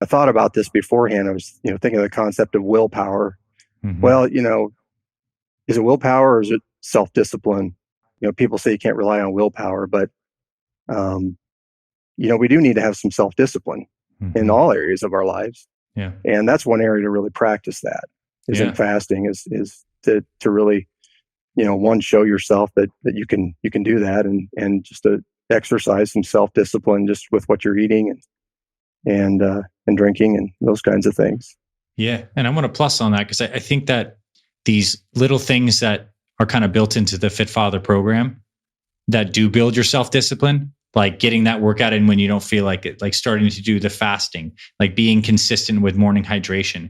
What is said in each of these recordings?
I thought about this beforehand. I was, thinking of the concept of willpower. Hmm. Well, is it willpower or is it self-discipline? People say you can't rely on willpower, but um, we do need to have some self-discipline in Hmm. all areas of our lives, Yeah. and that's one area to really practice that is in Yeah. fasting is to really one, show yourself that you can do that, and just to exercise some self-discipline just with what you're eating and drinking and those kinds of things. Yeah. And I want to plus on that because I think that these little things that are kind of built into the Fit Father program that do build your self-discipline, like getting that workout in when you don't feel like it, like starting to do the fasting, like being consistent with morning hydration,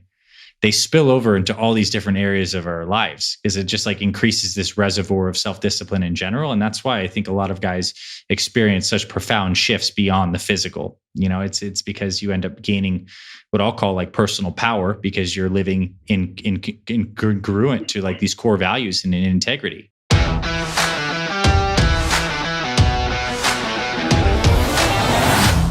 they spill over into all these different areas of our lives because it just like increases this reservoir of self-discipline in general. And that's why I think a lot of guys experience such profound shifts beyond the physical. It's because you end up gaining what I'll call like personal power because you're living in congruent to like these core values and in integrity.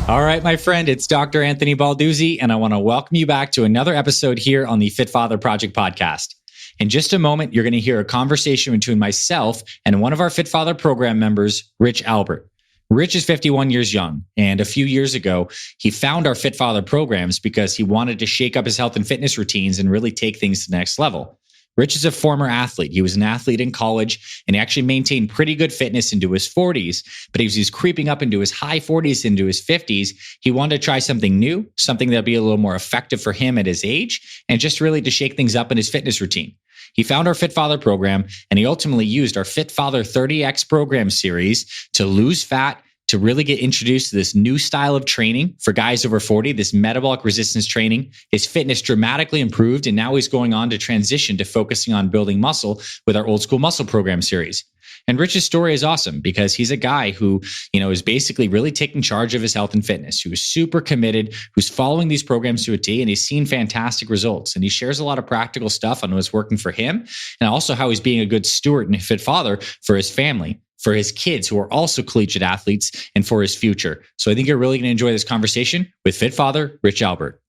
All right, my friend, it's Dr. Anthony Balduzzi, and I want to welcome you back to another episode here on the Fit Father Project podcast. In just a moment, you're going to hear a conversation between myself and one of our Fit Father program members, Rich Albert. Rich is 51 years young, and a few years ago, he found our Fit Father programs because he wanted to shake up his health and fitness routines and really take things to the next level. Rich is a former athlete. He was an athlete in college and he actually maintained pretty good fitness into his 40s. But as he was creeping up into his high 40s, into his 50s, he wanted to try something new, something that'd be a little more effective for him at his age, and just really to shake things up in his fitness routine. He found our Fit Father program and he ultimately used our Fit Father 30X program series to lose fat, to really get introduced to this new style of training for guys over 40, this metabolic resistance training. His fitness dramatically improved, and now he's going on to transition to focusing on building muscle with our Old School Muscle program series. And Rich's story is awesome because he's a guy who, is basically really taking charge of his health and fitness, who's super committed, who's following these programs to a T, and he's seen fantastic results. And he shares a lot of practical stuff on what's working for him and also how he's being a good steward and a fit father for his family, for his kids who are also collegiate athletes, and for his future. So I think you're really going to enjoy this conversation with Fit Father, Rich Albert.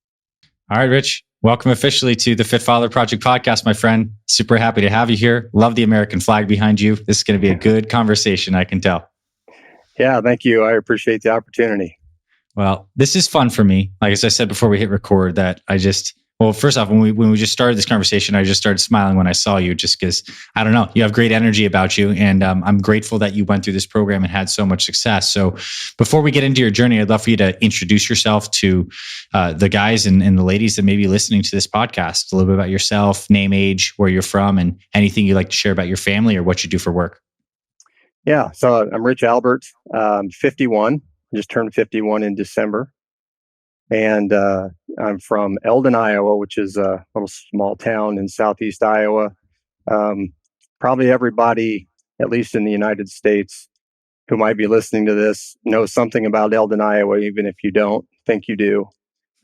All right, Rich, welcome officially to the Fit Father Project podcast, my friend. Super happy to have you here. Love the American flag behind you. This is going to be a good conversation, I can tell. Yeah, thank you. I appreciate the opportunity. Well, this is fun for me. Like as I said before we hit record, first off, when we just started this conversation, I just started smiling when I saw you, just because I don't know, you have great energy about you, and I'm grateful that you went through this program and had so much success. So, before we get into your journey, I'd love for you to introduce yourself to the guys and the ladies that may be listening to this podcast. A little bit about yourself, name, age, where you're from, and anything you'd like to share about your family or what you do for work. Yeah, so I'm Rich Albert. 51. Just turned 51 in December. And I'm from Eldon, Iowa, which is a little small town in southeast Iowa. Probably everybody, at least in the United States, who might be listening to this knows something about Eldon, Iowa, even if you don't think you do.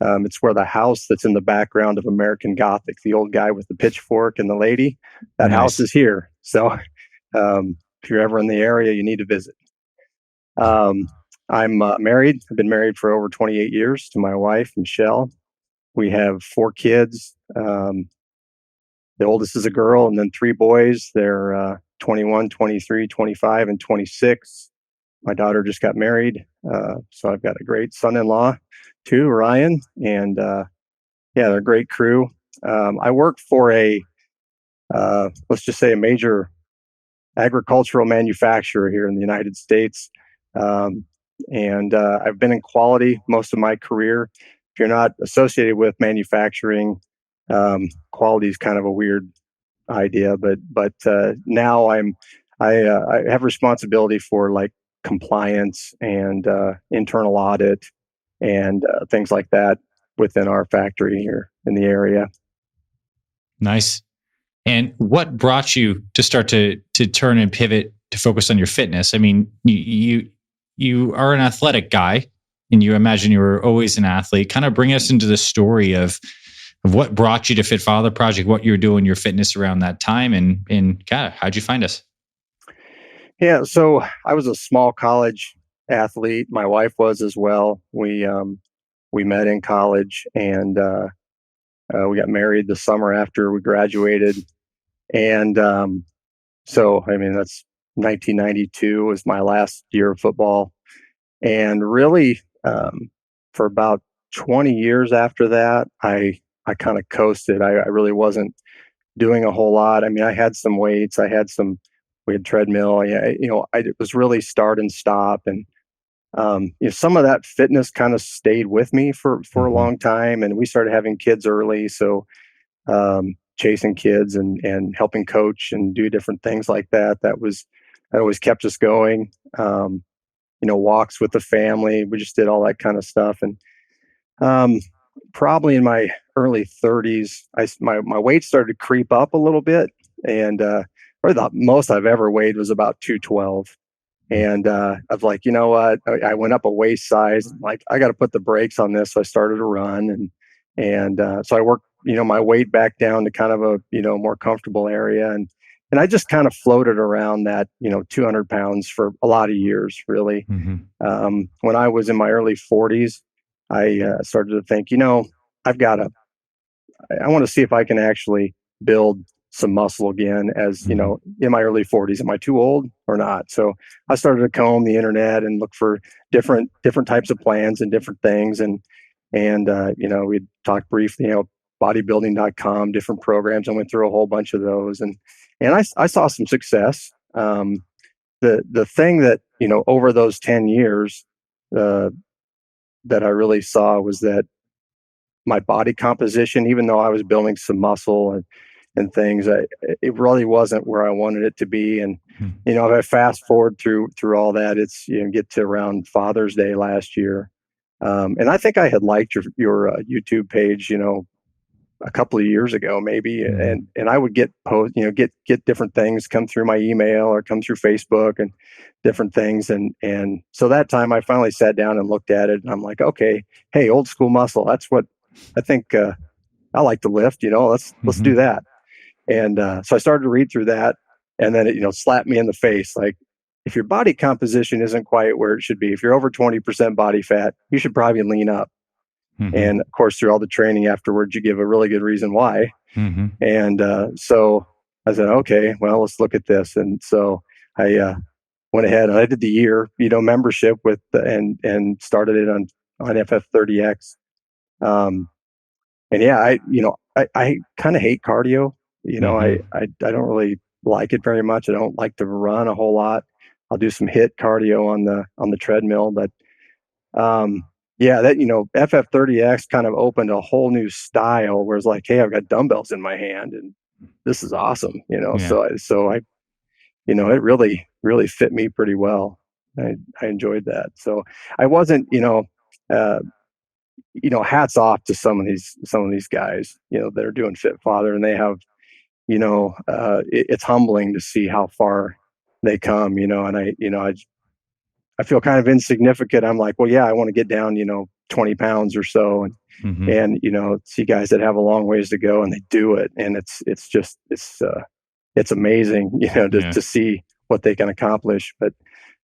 It's where the house that's in the background of American Gothic, the old guy with the pitchfork and the lady, that house is here. So if you're ever in the area, you need to visit. I'm married. I've been married for over 28 years to my wife, Michelle. We have 4 kids. The oldest is a girl, and then 3 boys. They're 21, 23, 25, and 26. My daughter just got married. So I've got a great son-in-law too, Ryan. And they're a great crew. I work for let's just say a major agricultural manufacturer here in the United States. And I've been in quality most of my career. If you're not associated with manufacturing, quality is kind of a weird idea. But now I have responsibility for like compliance and internal audit and things like that within our factory here in the area. Nice. And what brought you to start to turn and pivot to focus on your fitness? I mean, you are an athletic guy, and you imagine you were always an athlete. Kind of bring us into the story of what brought you to Fit Father Project, what you were doing your fitness around that time, and kind of how'd you find us? Yeah, so I was a small college athlete. My wife was as well. We we met in college, and we got married the summer after we graduated. And so, I mean, that's 1992 was my last year of football. And really, for about 20 years after that, I kind of coasted. I really wasn't doing a whole lot. I mean, I had some weights, we had treadmill. Yeah, it was really start and stop, and some of that fitness kind of stayed with me for a Mm-hmm. long time. And we started having kids early, so chasing kids and helping coach and do different things like that. That always kept us going. Walks with the family. We just did all that kind of stuff. And um, probably in my early 30s, my weight started to creep up a little bit, and probably the most I've ever weighed was about 212. And I was like, you know what? I went up a waist size. Like, I got to put the brakes on this. So I started to run, and so I worked, my weight back down to kind of a more comfortable area, and I just kind of floated around that 200 pounds for a lot of years, really. Mm-hmm. When I was in my early 40s, I started to think, I've got to I want to see if I can actually build some muscle again as, Mm-hmm. in my early 40s. Am I too old or not? So I started to comb the internet and look for different types of plans and different things. And we talked briefly, bodybuilding.com, different programs. I went through a whole bunch of those, and I saw some success. The thing that, over those 10 years, uh, that I really saw was that my body composition, even though I was building some muscle and things, it really wasn't where I wanted it to be. And if I fast forward through all that, it's get to around Father's Day last year, and I think I had liked your YouTube page, a couple of years ago, maybe, Mm-hmm. and I would get get different things come through my email or come through Facebook and different things, and so that time I finally sat down and looked at it, and I'm like, okay, hey, old school muscle, that's what I think I like to lift. Let's do Mm-hmm. that. And so I started to read through that, and then it slapped me in the face like, if your body composition isn't quite where it should be, if you're over 20% body fat, you should probably lean up. Mm-hmm. And of course, through all the training afterwards, you give a really good reason why. Mm-hmm. And so I said, okay, well, let's look at this. And so I went ahead and I did the year, membership with and started it on FF30X. Um, and yeah, I kind of hate cardio. Mm-hmm. I don't really like it very much. I don't like to run a whole lot. I'll do some hit cardio on the treadmill, but um, yeah, that FF30X kind of opened a whole new style where it's like, hey, I've got dumbbells in my hand, and this is awesome. Yeah. It really fit me pretty well. I enjoyed that. So I wasn't, uh, hats off to some of these guys, that are doing Fit Father, and they have, it's humbling to see how far they come, and I feel kind of insignificant. I'm like, well, yeah, I want to get down, 20 pounds or so, Mm-hmm. and see guys that have a long ways to go, and they do it, and it's amazing, to Yeah. to see what they can accomplish.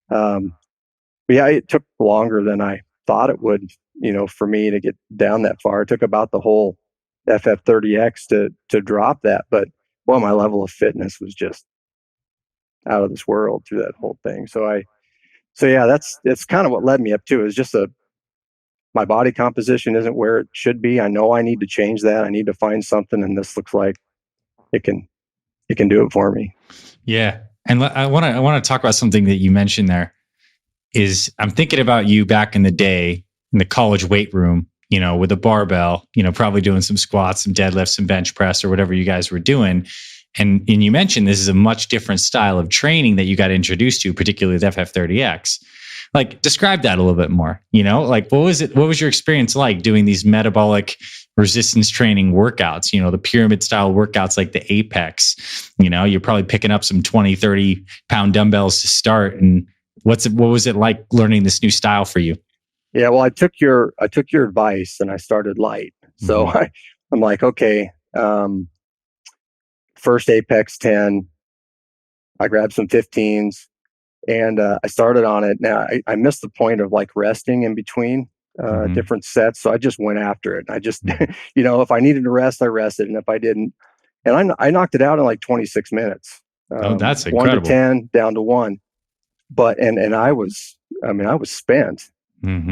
Um, but yeah, it took longer than I thought it would, for me to get down that far. It took about the whole FF30X to drop that, but well, my level of fitness was just out of this world through that whole thing. So yeah, it's kind of what led me up to, is just my body composition isn't where it should be. I know I need to change that. I need to find something, and this looks like it can do it for me. Yeah. And I want to talk about something that you mentioned there. Is I'm thinking about you back in the day in the college weight room, with a barbell, probably doing some squats, some deadlifts, some bench press, or whatever you guys were doing. And you mentioned this is a much different style of training that you got introduced to, particularly with FF30X. Like, describe that a little bit more. Like, what was it? What was your experience like doing these metabolic resistance training workouts? The pyramid style workouts like the Apex. You're probably picking up some 20, 30-pound dumbbells to start. And what was it like learning this new style for you? Yeah, well, I took your advice and I started light. So Mm-hmm. I'm like, okay, first Apex 10, I grabbed some 15s, and I started on it. Now I missed the point of like resting in between. different sets. So I just went after it. I just, if I needed to rest, I rested. And if I didn't, and I knocked it out in like 26 minutes, Oh, that's 1 to 10 down to 1. But, and I was spent, and,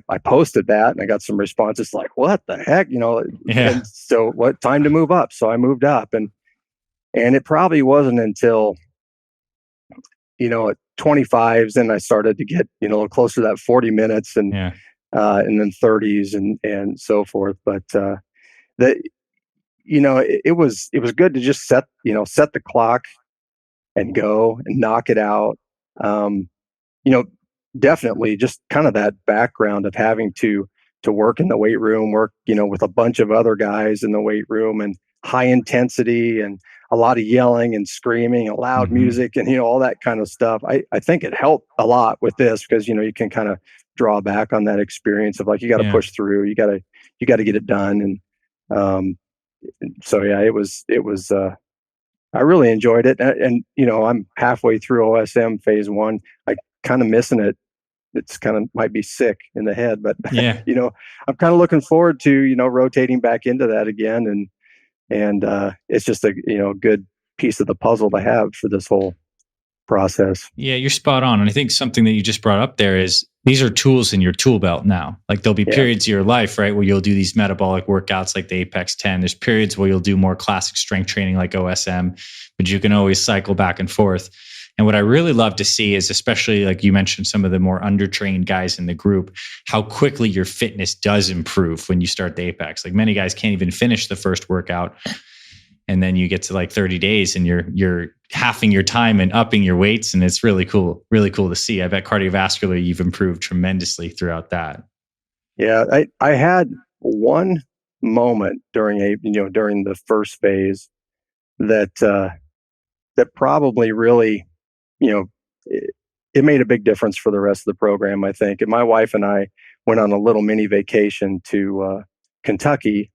I posted that and I got some responses like, what the heck, Yeah. and so what time to move up? So I moved up, and it probably wasn't until, at 25s, then I started to get, closer to that 40 minutes, and then 30s, and so forth. But, that, it was good to just set the clock and go and knock it out. Um, you know, Definitely just kind of that background of having to work in the weight room, work, with a bunch of other guys in the weight room, and high intensity and a lot of yelling and screaming and loud music and all that kind of stuff. I think it helped a lot with this because you can kind of draw back on that experience of like you got to push through, you got to get it done. And so yeah, it was I really enjoyed it. And I'm halfway through OSM phase 1. I kind of missing it. It's kind of might be sick in the head, but Yeah. I'm kind of looking forward to rotating back into that again, and it's just a good piece of the puzzle to have for this whole process. Yeah, you're spot on. And I think something that you just brought up there is these are tools in your tool belt now. Like there'll be periods of your life, right, where you'll do these metabolic workouts like the Apex 10. There's periods where you'll do more classic strength training like OSM, but you can always cycle back and forth. And what I really love to see is, especially like you mentioned, some of the more undertrained guys in the group, how quickly your fitness does improve when you start the Apex. Like many guys can't even finish the first workout. And then you get to like 30 days and you're halving your time and upping your weights. And it's really cool to see. I bet cardiovascular, you've improved tremendously throughout that. Yeah. I had one moment during during the first phase that probably really, it made a big difference for the rest of the program, I think. And my wife and I went on a little mini vacation to Kentucky,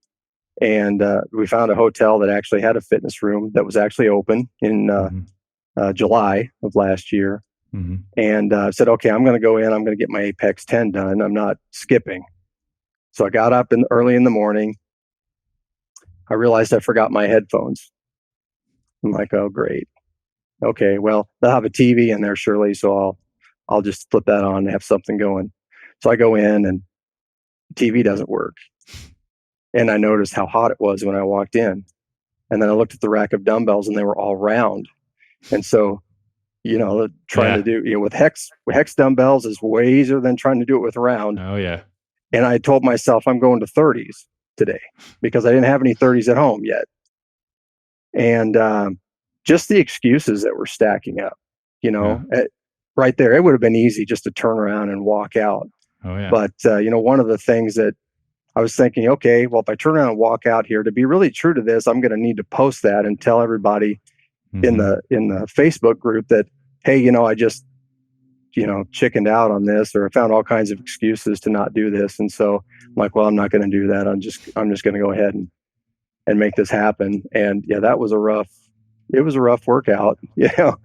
and we found a hotel that actually had a fitness room that was actually open in July of last year. And said, okay, I'm going to go in. I'm going to get my Apex 10 done. I'm not skipping. So I got up early in the morning. I realized I forgot my headphones. I'm like, oh, great. Okay, well, they'll have a TV in there surely, so I'll just flip that on and have something going. So I go in, and TV doesn't work. And I noticed how hot it was when I walked in. And then I looked at the rack of dumbbells, and they were all round. And so, trying to do, with hex dumbbells is way easier than trying to do it with round. Oh, yeah. And I told myself I'm going to 30s today because I didn't have any 30s at home yet. And just the excuses that were stacking up, right there, it would have been easy just to turn around and walk out. Oh, yeah. But, one of the things that I was thinking, okay, well, if I turn around and walk out here, to be really true to this, I'm going to need to post that and tell everybody in the Facebook group that, hey, I just, chickened out on this, or I found all kinds of excuses to not do this. And so I'm like, well, I'm not going to do that. I'm just going to go ahead and make this happen. And yeah, it was a rough workout. You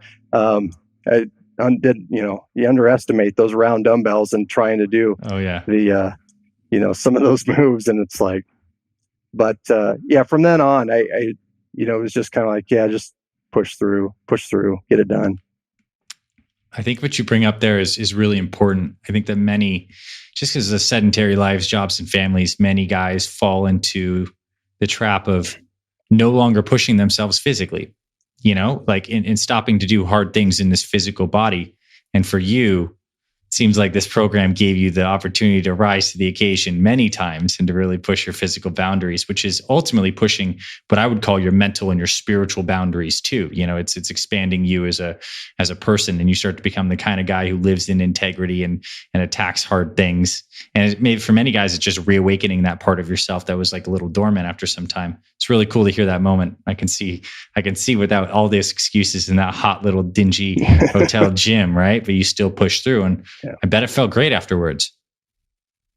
underestimate those round dumbbells and trying to do the, some of those moves. And it's like, but from then on, I it was just kind of like, just push through, get it done. I think what you bring up there is really important. I think that many, just because of sedentary lives, jobs, and families, many guys fall into the trap of no longer pushing themselves physically, like in stopping to do hard things in this physical body. And for you, it seems like this program gave you the opportunity to rise to the occasion many times and to really push your physical boundaries, which is ultimately pushing what I would call your mental and your spiritual boundaries too. It's expanding you as a person, and you start to become the kind of guy who lives in integrity and attacks hard things. And maybe for many guys, it's just reawakening that part of yourself that was like a little dormant after some time. It's really cool to hear that moment. I can see without all these excuses in that hot little dingy hotel gym, right? But you still push through, and I bet it felt great afterwards.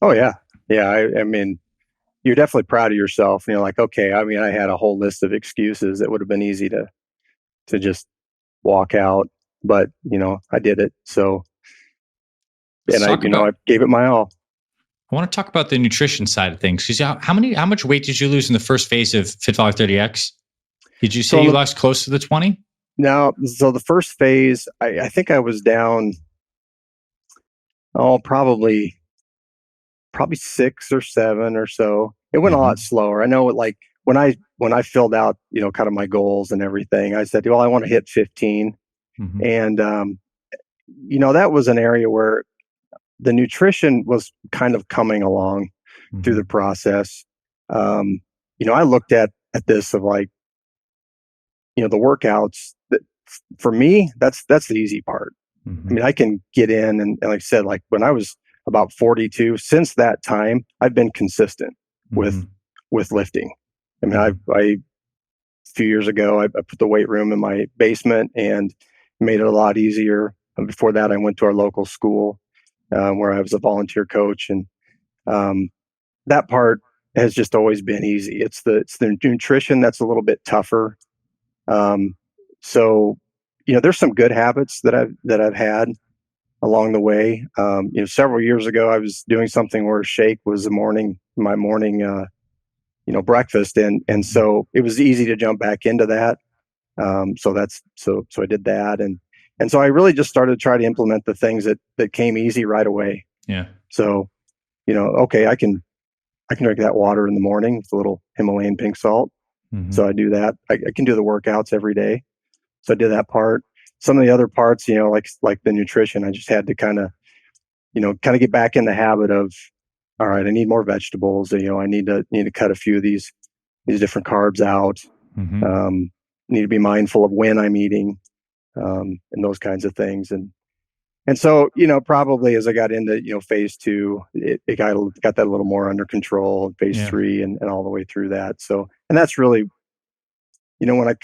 Oh yeah. Yeah. I mean, you're definitely proud of yourself. Like, okay, I mean, I had a whole list of excuses that would have been easy to just walk out, but I did it. So And I gave it my all. I want to talk about the nutrition side of things. Because how much weight did you lose in the first phase of Fit Father 30X? Did you say you lost close to the 20? No. So the first phase, I think I was down, probably 6 or 7 or so. It went a lot slower. I know like when I filled out, kind of my goals and everything, I said, well, I want to hit 15. And, that was an area where the nutrition was kind of coming along through the process. I looked at this of like, the workouts that for me, that's the easy part. I mean, I can get in and like I said, like when I was about 42, since that time, I've been consistent with lifting. I mean, a few years ago, I put the weight room in my basement and made it a lot easier. And before that, I went to our local school where I was a volunteer coach, and that part has just always been easy. It's the nutrition that's a little bit tougher. So, there's some good habits that I've had along the way. Several years ago, I was doing something where shake was my morning breakfast, and so it was easy to jump back into that. So I did that, and so I really just started to try to implement the things that came easy right away. Yeah. So, okay, I can drink that water in the morning with a little Himalayan pink salt. So I do that. I can do the workouts every day. So I did that part. Some of the other parts, like the nutrition, I just had to kind of get back in the habit of, all right, I need more vegetables. I need to cut a few of these different carbs out. Need to be mindful of when I'm eating, and those kinds of things. And so, probably as I got into, phase 2, it got that a little more under control, phase 3 and all the way through that. So, and that's really, when I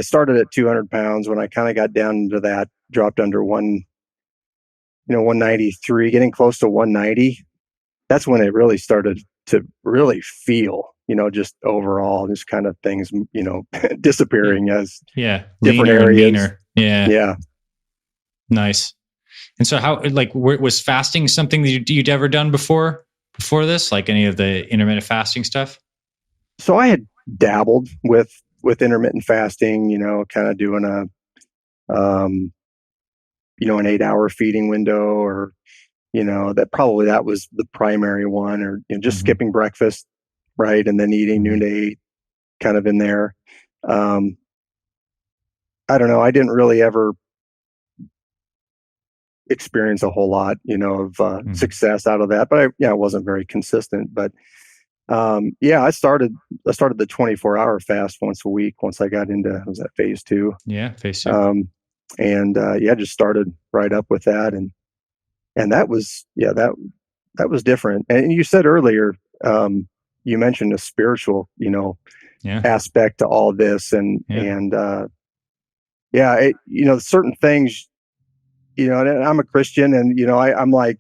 started at 200 pounds, when I kind of got down into that, dropped under 193, getting close to 190, that's when it really started to really feel, just overall, just kind of things, disappearing as different leaner areas. And meaner. Yeah. Nice. And so how, like, was fasting something that you'd ever done before this, like any of the intermittent fasting stuff? So I had dabbled with intermittent fasting, kind of doing an 8-hour feeding window, or, that was the primary one, or just skipping breakfast, right. And then eating noon to 8 kind of in there. I don't know. I didn't really ever experience a whole lot, of success out of that, but I wasn't very consistent. But I started the 24-hour fast once a week once I got into, was that phase 2? Yeah, phase 2. Just started right up with that, and that was that was different. And you said earlier, you mentioned a spiritual, aspect to all this, and certain things. And I'm a Christian, and I'm like,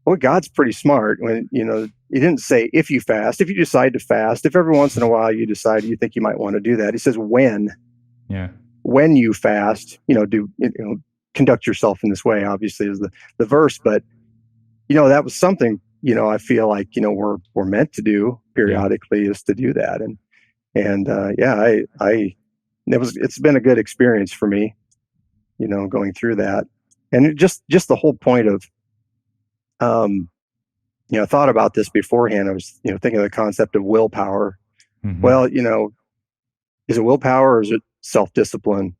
well, God's pretty smart. When He didn't say if you fast, if you decide to fast, if every once in a while you decide you think you might want to do that. He says when you fast, conduct yourself in this way. Obviously, is the verse, but that was something I feel like we're meant to do periodically, is to do that, it's been a good experience for me. Going through that, and just the whole point of, I thought about this beforehand. I was, thinking of the concept of willpower. Well, is it willpower or is it self-discipline?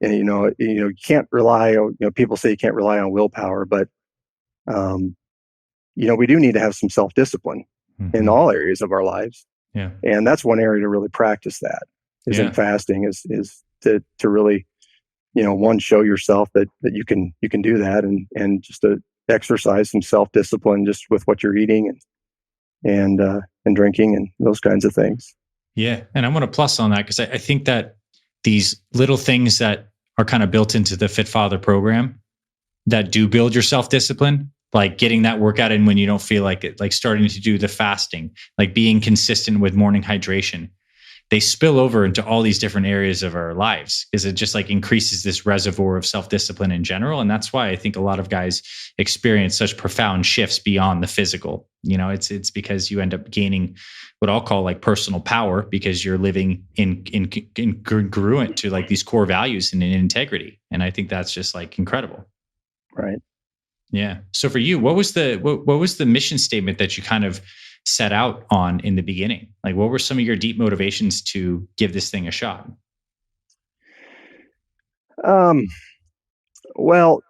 And, you can't rely on, people say you can't rely on willpower, but, we do need to have some self-discipline in all areas of our lives. Yeah. And that's one area to really practice that is in fasting, is to really, one, show yourself that you can do that, and just to exercise some self-discipline just with what you're eating and drinking and those kinds of things. Yeah. And I want to plus on that, because I think that these little things that are kind of built into the Fit Father program that do build your self-discipline, like getting that workout in when you don't feel like it, like starting to do the fasting, like being consistent with morning hydration, they spill over into all these different areas of our lives because it just like increases this reservoir of self-discipline in general. And that's why I think a lot of guys experience such profound shifts beyond the physical. It's because you end up gaining what I'll call like personal power because you're living in congruent to like these core values and in integrity. And I think that's just like incredible. Right. Yeah. So for you, what was the mission statement that you kind of set out on in the beginning? Like, what were some of your deep motivations to give this thing a shot? Um, well,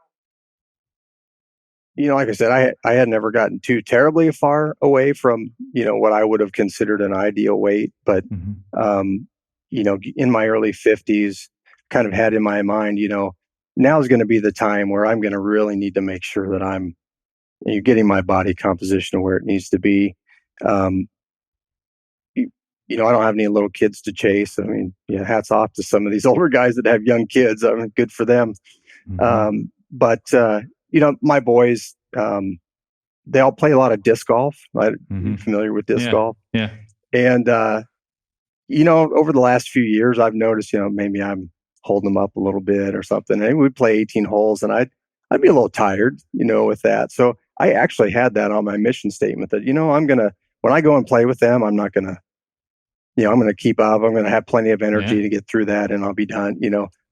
like I said, I had never gotten too terribly far away from, what I would have considered an ideal weight. But, Mm-hmm. in my early 50s, kind of had in my mind, now is going to be the time where I'm going to really need to make sure that I'm getting my body composition to where it needs to be. Um, I don't have any little kids to chase. I mean, hats off to some of these older guys that have young kids. I mean, good for them. Mm-hmm. But my boys, they all play a lot of disc golf. Mm-hmm. You're familiar with disc Yeah. golf? Yeah. And over the last few years, I've noticed, maybe I'm holding them up a little bit or something. And we'd play 18 holes, and I'd be a little tired, with that. So I actually had that on my mission statement that, when I go and play with them, I'm not gonna, I'm gonna keep up. I'm gonna have plenty of energy Yeah. to get through that, and I'll be done.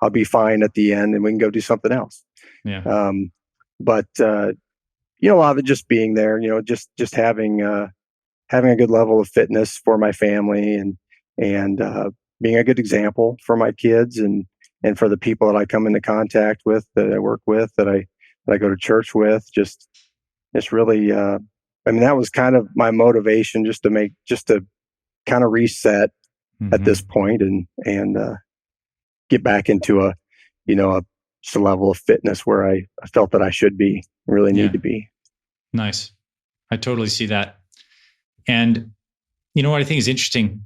I'll be fine at the end, and we can go do something else. Yeah. But a lot of it just being there, just having a good level of fitness for my family, and being a good example for my kids, and for the people that I come into contact with, that I work with, that I go to church with. It's really, I mean, that was kind of my motivation, just to kind of reset at Mm-hmm. this point, and get back into a just a level of fitness where I felt that I should be, really need Yeah. to be. Nice. I totally see that. And you know what I think is interesting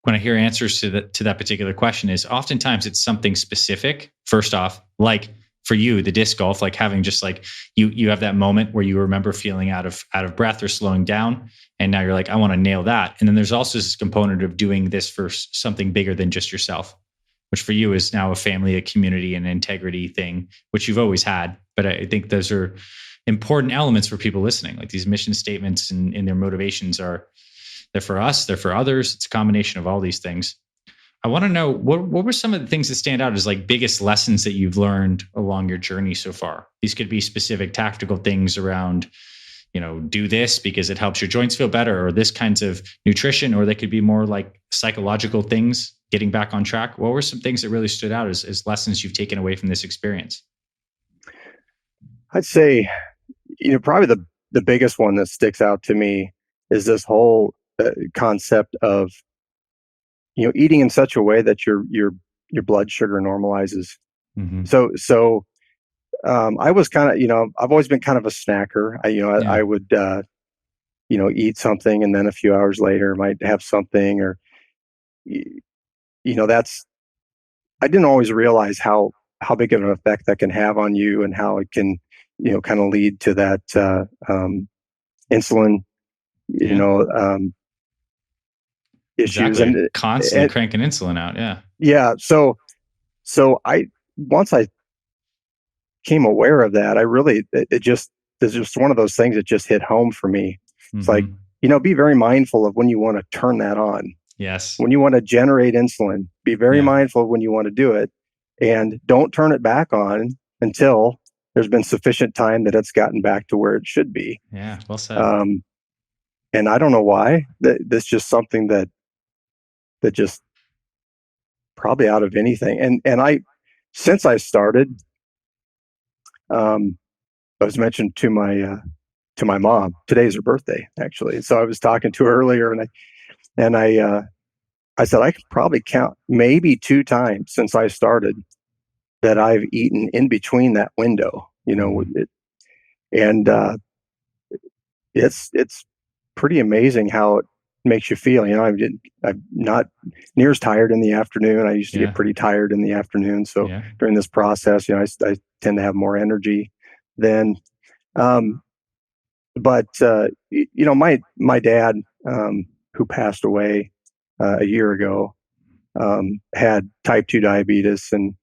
when I hear answers to that particular question is oftentimes it's something specific. First off, like for you, the disc golf, like having just like you have that moment where you remember feeling out of breath or slowing down, and now you're like, I want to nail that. And then there's also this component of doing this for something bigger than just yourself, which for you is now a family, a community, and integrity thing, which you've always had. But I think those are important elements for people listening. Like these mission statements and their motivations they're for us, they're for others. It's a combination of all these things. I want to know what were some of the things that stand out as like biggest lessons that you've learned along your journey so far? These could be specific tactical things around, do this because it helps your joints feel better, or this kinds of nutrition, or they could be more like psychological things, getting back on track. What were some things that really stood out as lessons you've taken away from this experience? I'd say, probably the biggest one that sticks out to me is this whole concept of, eating in such a way that your blood sugar normalizes. Mm-hmm. So I was kind of, I've always been kind of a snacker. I Yeah. would, eat something, and then a few hours later might have something, or, that's, I didn't always realize how big of an effect that can have on you, and how it can, kind of lead to that, insulin, you Yeah. know, issues. Exactly. Constantly And cranking insulin out. Yeah. yeah, so once I became aware of that, I really, it just, it's just one of those things that just hit home for me. It's like, Mm-hmm. be very mindful of when you want to turn that on. Yes. When you want to generate insulin, be very Yeah. mindful of when you want to do it, and don't turn it back on until there's been sufficient time that it's gotten back to where it should be. Yeah. Well said. And I don't know why. That's just something that just, probably out of anything. And since I started, um, I was mentioned to my mom. Today's her birthday, actually. So I was talking to her earlier, and I said I could probably count maybe two times since I started that I've eaten in between that window. Mm-hmm. And it's pretty amazing how it makes you feel. I'm not near as tired in the afternoon. I used to get Yeah. pretty tired in the afternoon. So Yeah. during this process, I tend to have more energy then. Um, but my dad, who passed away a year ago, had type 2 diabetes, and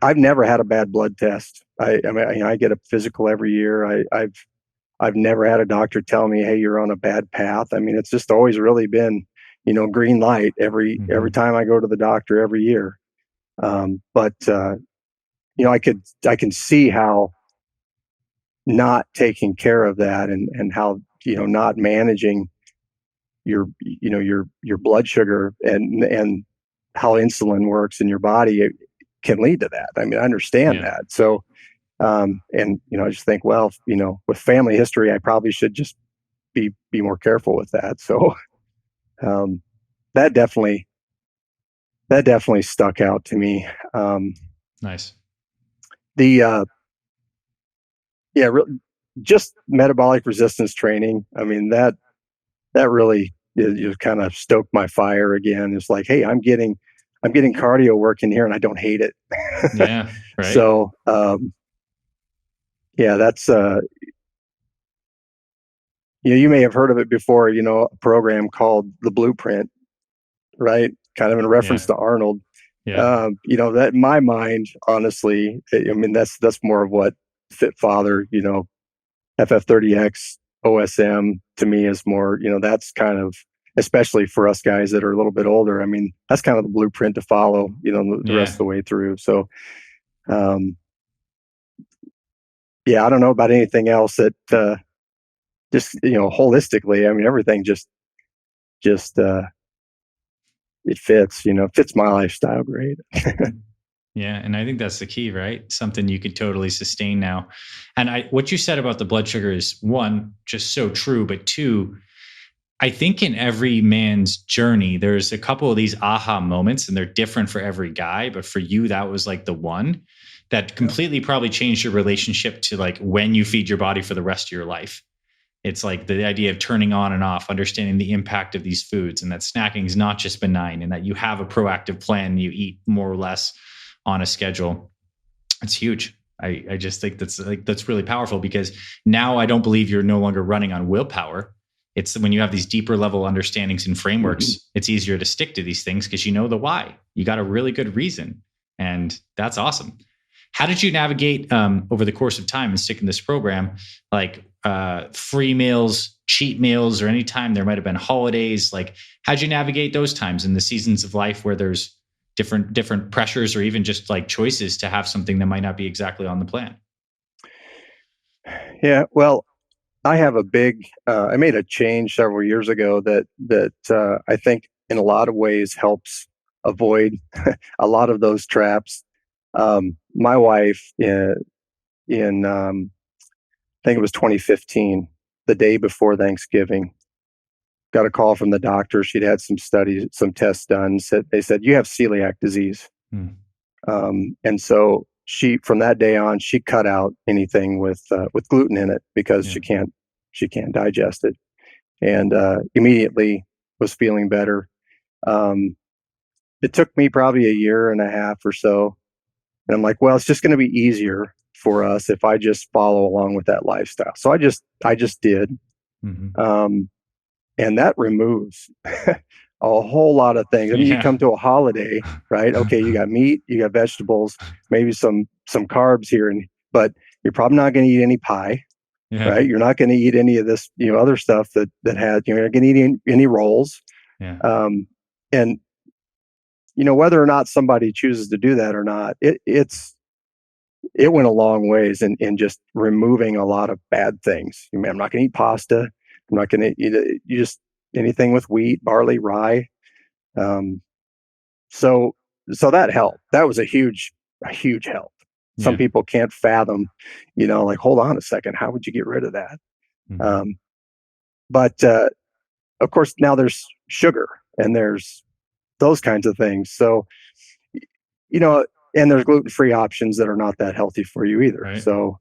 I've never had a bad blood test. I mean, I get a physical every year. I've never had a doctor tell me, "Hey, you're on a bad path." I mean, it's just always really been, green light every time I go to the doctor every year. But I can see how not taking care of that, and how not managing your blood sugar, and how insulin works in your body, it can lead to that. I mean, I understand that. So, and I just think, well, with family history, I probably should just be more careful with that. So, um, that definitely stuck out to me. Nice. The Yeah, just metabolic resistance training. I mean, that really kind of stoked my fire again. It's like, hey, I'm getting cardio work in here, and I don't hate it. Yeah. Right. So, yeah, that's you may have heard of it before. A program called the Blueprint, right? Kind of in reference to Arnold. Yeah. That in my mind, honestly, I mean, that's more of what Fit Father, FF30X, OSM to me is more, that's kind of, especially for us guys that are a little bit older. I mean, that's kind of the blueprint to follow, the rest of the way through. So, yeah, I don't know about anything else that, just, holistically, I mean, everything just, it fits my lifestyle great. Yeah, and I think that's the key, right? Something you could totally sustain now. And what you said about the blood sugar is, one, just so true, but two, I think in every man's journey, there's a couple of these aha moments, and they're different for every guy. But for you, that was like the one that completely probably changed your relationship to like when you feed your body for the rest of your life. It's like the idea of turning on and off, understanding the impact of these foods, and that snacking is not just benign, and that you have a proactive plan. You eat more or less on a schedule. It's huge. I just think that's really powerful, because now I don't believe you're no longer running on willpower. It's when you have these deeper level understandings and frameworks, it's easier to stick to these things because you know the why. You got a really good reason, and that's awesome. How did you navigate over the course of time and stick in this program, like free meals, cheat meals, or any time there might have been holidays? Like, how'd you navigate those times in the seasons of life where there's different pressures, or even just like choices to have something that might not be exactly on the plan? Yeah, well, I have I made a change several years ago that I think in a lot of ways helps avoid a lot of those traps. My wife, in I think it was 2015, the day before Thanksgiving, got a call from the doctor. She'd had some tests done. They said, you have celiac disease. And so from that day on, she cut out anything with gluten in it, because she can't digest it, and immediately was feeling better. Um, it took me probably a year and a half or so, and I'm like, well, it's just going to be easier for us if I just follow along with that lifestyle. So I just did. Um, and that removes a whole lot of things. I mean, you come to a holiday, right? Okay, you got meat, you got vegetables, maybe some carbs here, but you're probably not going to eat any pie, right? You're not going to eat any of this, other stuff that had, you're not going to eat any rolls. And whether or not somebody chooses to do that or not, it went a long ways in just removing a lot of bad things. I mean, I'm not going to eat pasta. I'm not going to eat you just anything with wheat, barley, rye. Um, so that helped. That was a huge help. Some people can't fathom, like, hold on a second, how would you get rid of that? But of course, now there's sugar and there's those kinds of things. So, and there's gluten-free options that are not that healthy for you either. Right. So,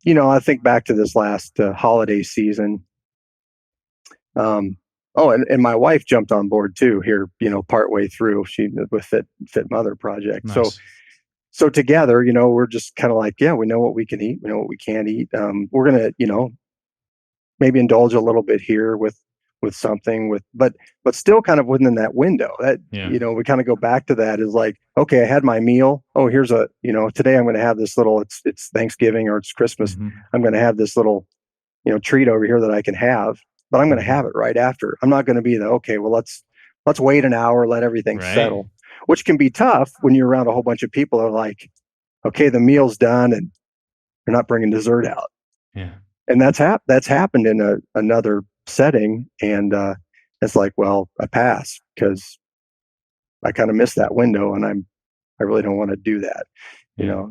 I think back to this last holiday season. And my wife jumped on board too here, partway through. She with Fit Mother Project. Nice. So together, we're just kind of like, yeah, we know what we can eat, we know what we can't eat. We're gonna, maybe indulge a little bit here with with something but still kind of within that window that, we kind of go back to that is like, okay, I had my meal. Oh, here's today I'm going to have this little, it's Thanksgiving or it's Christmas. Mm-hmm. I'm going to have this little, treat over here that I can have, but I'm going to have it right after. I'm not going to be okay, well, let's wait an hour, let everything settle, which can be tough when you're around a whole bunch of people that are like, okay, the meal's done and you're not bringing dessert out. Yeah. And that's happened in another setting. And it's like, well, I pass because I kind of missed that window and I really don't want to do that.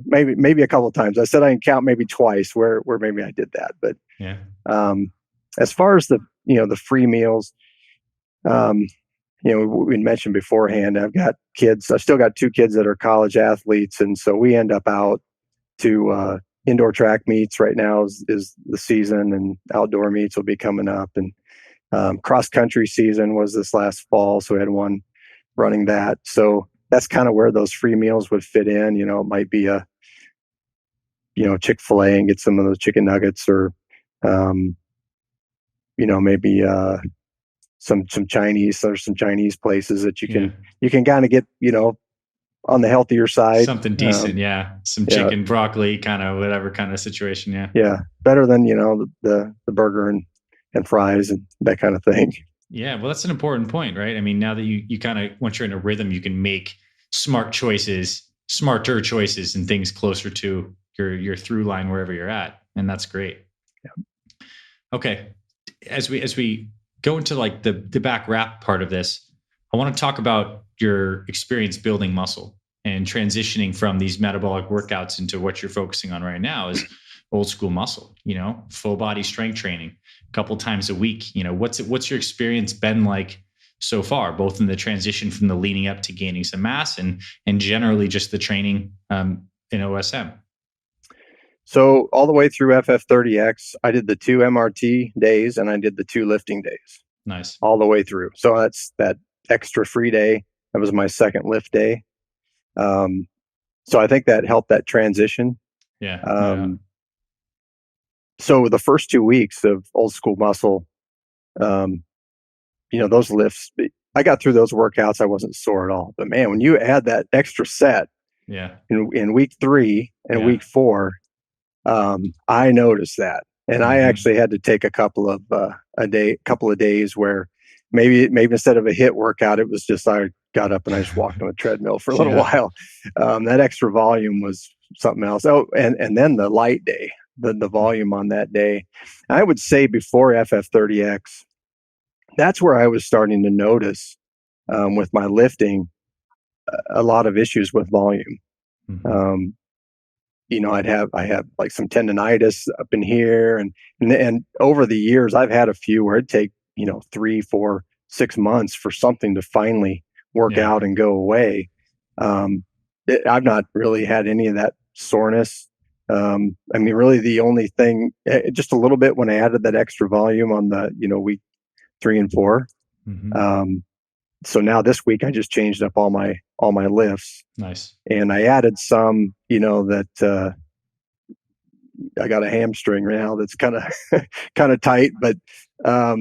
Maybe a couple of times. I said I can count maybe twice where maybe I did that. But as far as the free meals, we mentioned beforehand, I've got kids. I've still got 2 kids that are college athletes, and so we end up out to indoor track meets. Right now is the season, and outdoor meets will be coming up. And cross country season was this last fall, so we had one running that. So that's kind of where those free meals would fit in. It might be a Chick-fil-A and get some of those chicken nuggets, or maybe some Chinese. There's some Chinese places that you can kind of get on the healthier side, something decent. Some chicken, broccoli, kind of whatever kind of situation. Better than the burger and fries and that kind of thing. Yeah, well, that's an important point, right? I mean, now that you kind of, once you're in a rhythm, you can make smarter choices and things closer to your through line wherever you're at, and that's great. Okay, as we go into like the back wrap part of this, I want to talk about your experience building muscle and transitioning from these metabolic workouts into what you're focusing on right now is old school muscle, full body strength training a couple times a week. What's your experience been like so far, both in the transition from the leading up to gaining some mass and generally just the training in OSM? So all the way through FF30X, I did the 2 MRT days and I did the 2 lifting days. Nice. All the way through. So that's that extra free day. That was my second lift day. So I think that helped that transition. So the first 2 weeks of old school muscle, those lifts, I got through those workouts. I wasn't sore at all. But man, when you add that extra set in week 3 and week 4, I noticed that. And I actually had to take a couple of days where maybe instead of a HIIT workout, it was just I got up and I just walked on a treadmill for a little while. That extra volume was something else. Oh, and then the light day, the volume on that day. I would say before FF30X, that's where I was starting to notice with my lifting a lot of issues with volume. I have like some tendonitis up in here, and over the years I've had a few where it'd take 3, 4, 6 months for something to finally work out and go away. I've not really had any of that soreness. Really the only thing, just a little bit when I added that extra volume on the week 3 and 4. So now this week I just changed up all my lifts. Nice. And I added some, that I got a hamstring now that's kind of tight, but now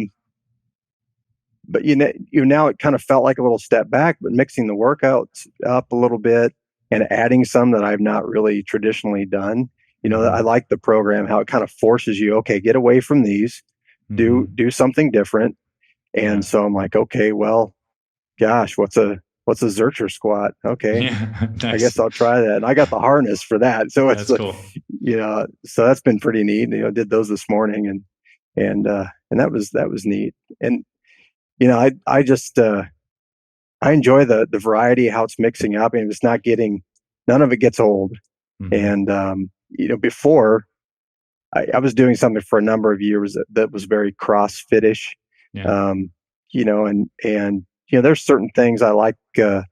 it kind of felt like a little step back, but mixing the workouts up a little bit and adding some that I've not really traditionally done. I like the program, how it kind of forces you, okay, get away from these, do something different. And so I'm like, okay, well, gosh, what's a Zercher squat? Okay. Nice. I guess I'll try that. And I got the harness for that. So it's cool. So that's been pretty neat. Did those this morning and that was neat. And, I just, I enjoy the variety, how it's mixing up, and it's not none of it gets old. And, before I was doing something for a number of years that was very CrossFit-ish. There's certain things I like, some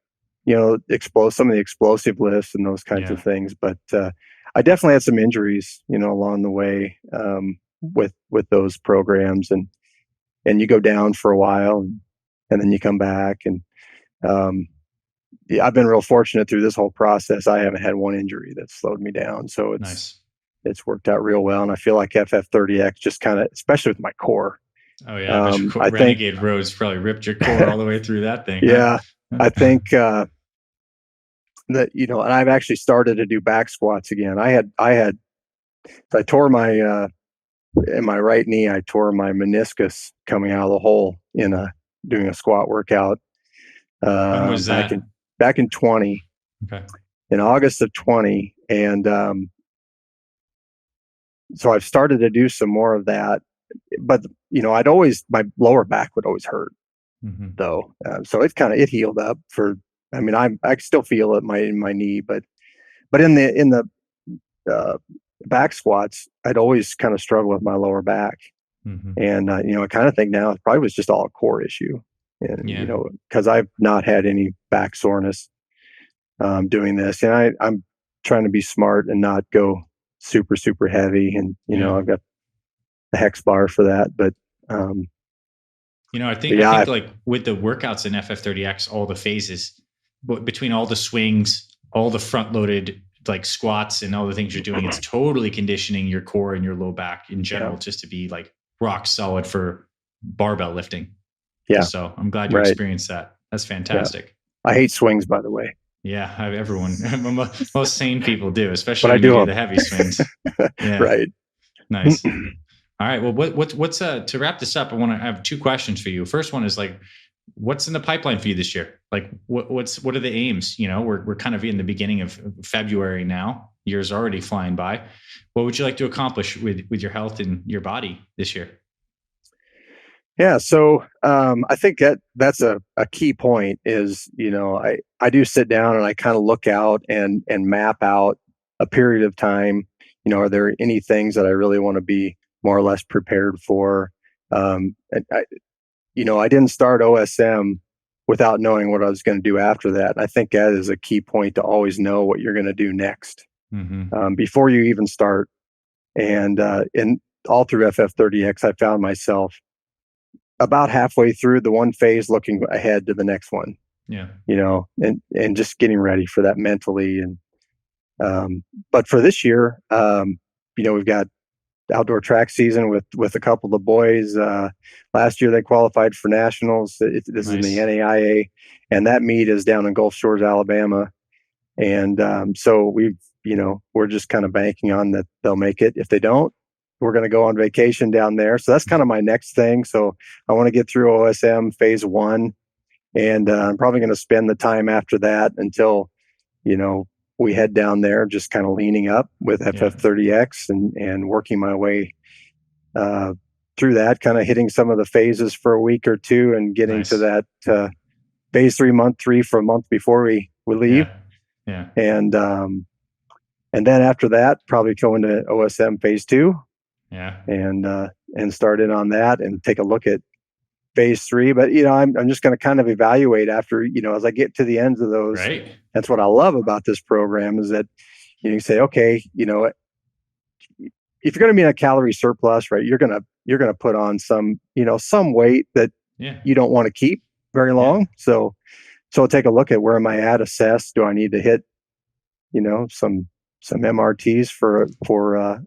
of the explosive lifts and those kinds of things. But I definitely had some injuries, along the way with those programs, and you go down for a while and then you come back. And I've been real fortunate through this whole process. I haven't had one injury that slowed me down. So it's worked out real well. And I feel like FF30X just kind of, especially with my core, Oh yeah, but your I think, Renegade Roads probably ripped your core all the way through that thing, huh? yeah, I think that, and I've actually started to do back squats again. I tore my in my right knee. I tore my meniscus coming out of the hole in a doing a squat workout When was back that? in back in 20 Okay. in August of 20, and so I've started to do some more of that. But I'd always my lower back would always hurt Mm-hmm. though, so it healed up for. I mean, I still feel it in my knee, but in the uh, back squats, I'd always kind of struggle with my lower back, Mm-hmm. and I kind of think now it probably was just all a core issue, and Yeah. because I've not had any back soreness doing this, and I'm trying to be smart and not go super heavy, and Yeah. I've got the hex bar for that, um, I but think yeah, like with the workouts in FF30X, all the phases, but between all the swings, all the front loaded like squats and all the things you're doing, it's totally conditioning your core and your low back in general yeah, just to be like rock solid for barbell lifting. yeah, So I'm glad you right, experienced that. That's yeah. fantastic. I hate swings, by the way, Yeah, everyone, most sane people do, but especially I when you do do the heavy swings. them. Yeah, Right. nice. All right. Well, what's to wrap this up? I have two questions for you. First one is like, what's in the pipeline for you this year? Like, what are the aims? We're kind of in the beginning of February now. Year's already flying by. What would you like to accomplish with your health and your body this year? Yeah, so I think that's a key point is, I do sit down and I kind of look out and map out a period of time. Are there any things that I really want to be more or less prepared for? And I didn't start OSM without knowing what I was going to do after that. I think that is a key point to always know what you're going to do next Mm-hmm. before you even start. And in all through FF30X, I found myself about halfway through the one phase looking ahead to the next one, Yeah. and just getting ready for that mentally. And but for this year, we've got outdoor track season with a couple of the boys. Last year they qualified for nationals. This is in the Nice. NAIA, and that meet is down in Gulf Shores, Alabama. And so we're just kind of banking on that they'll make it. If they don't, we're going to go on vacation down there. So that's kind of my next thing. So I want to get through OSM phase one, and I'm probably going to spend the time after that until you know we head down there, just kind of leaning up with Yeah. FF30X and working my way uh, through that, kind of hitting some of the phases for a week or two, and getting to Nice. that phase 3, month 3 for a month before we leave, Yeah. Yeah. and then after that, probably go into OSM phase 2 Yeah. and start in on that and take a look at phase 3. But I'm just going to kind of evaluate after as I get to the ends of those. Right. That's what I love about this program is that you say, okay, if you're going to be in a calorie surplus, right, you're gonna put on some weight that Yeah. you don't want to keep very Yeah. long. So I'll take a look at where am I at, assess, do I need to hit some MRTs for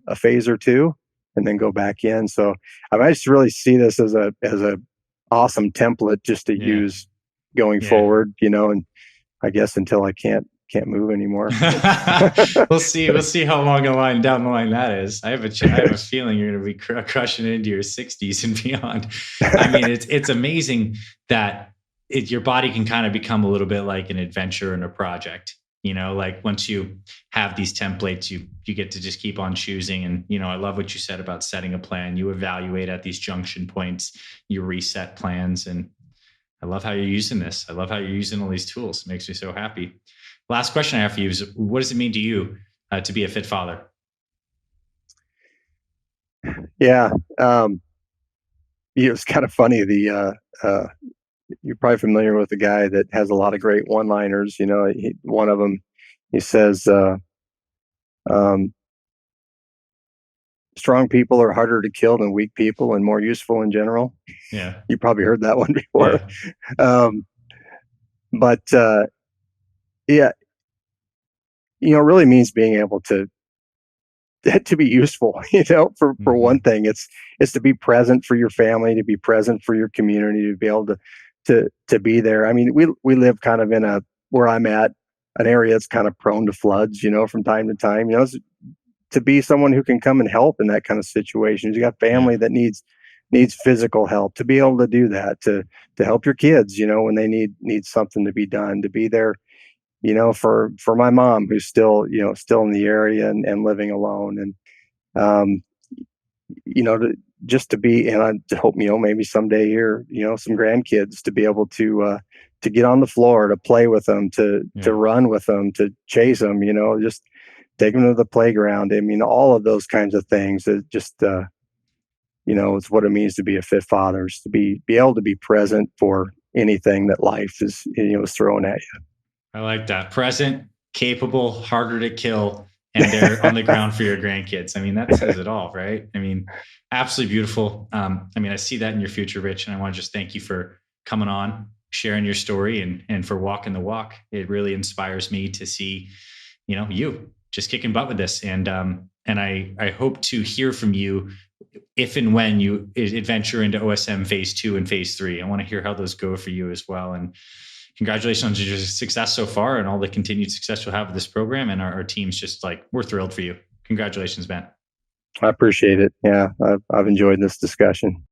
a phase or two, and then go back in. So I just really see this as a awesome template just to Yeah. use going Yeah. forward. And I guess until I can't move anymore. We'll see. We'll see how long down the line that is. I have a feeling you're going to be crushing into your 60s and beyond. I mean, it's amazing that your body can kind of become a little bit like an adventure and a project. Like once you have these templates, you get to just keep on choosing. And I love what you said about setting a plan. You evaluate at these junction points, you reset plans, and I love how you're using this. I love how you're using all these tools. It makes me so happy. Last question I have for you is, what does it mean to you to be a fit father? Yeah. It's kind of funny. You're probably familiar with the guy that has a lot of great one-liners. One of them, he says, um, strong people are harder to kill than weak people and more useful in general. Yeah. You probably heard that one before. Yeah. Um, but yeah, it really means being able to to be useful. For one thing, it's to be present for your family, to be present for your community, to be able to be there. I mean, we live kind of in a where I'm at, an area that's kind of prone to floods, from time to time. To be someone who can come and help in that kind of situation. You got family that needs physical help, to be able to do that, to help your kids, when they need something to be done, to be there, for my mom who's still in the area and living alone. And just to be, and I hope, maybe someday here, some grandkids, to be able to get on the floor, to play with them, to run with them, to chase them, just take them to the playground. I mean, all of those kinds of things. It just, it's what it means to be a fit father, is to be able to be present for anything that life is throwing at you. I like that. Present, capable, harder to kill, and they're on the ground for your grandkids. I mean, that says it all, right? I mean, absolutely beautiful. I see that in your future, Rich, and I want to just thank you for coming on, sharing your story, and for walking the walk. It really inspires me to see, you just kicking butt with this. And I hope to hear from you if and when you adventure into OSM phase 2 and phase 3. I want to hear how those go for you as well. And congratulations on your success so far and all the continued success you'll have with this program. And our team's just we're thrilled for you. Congratulations, man. I appreciate it. Yeah, I've enjoyed this discussion.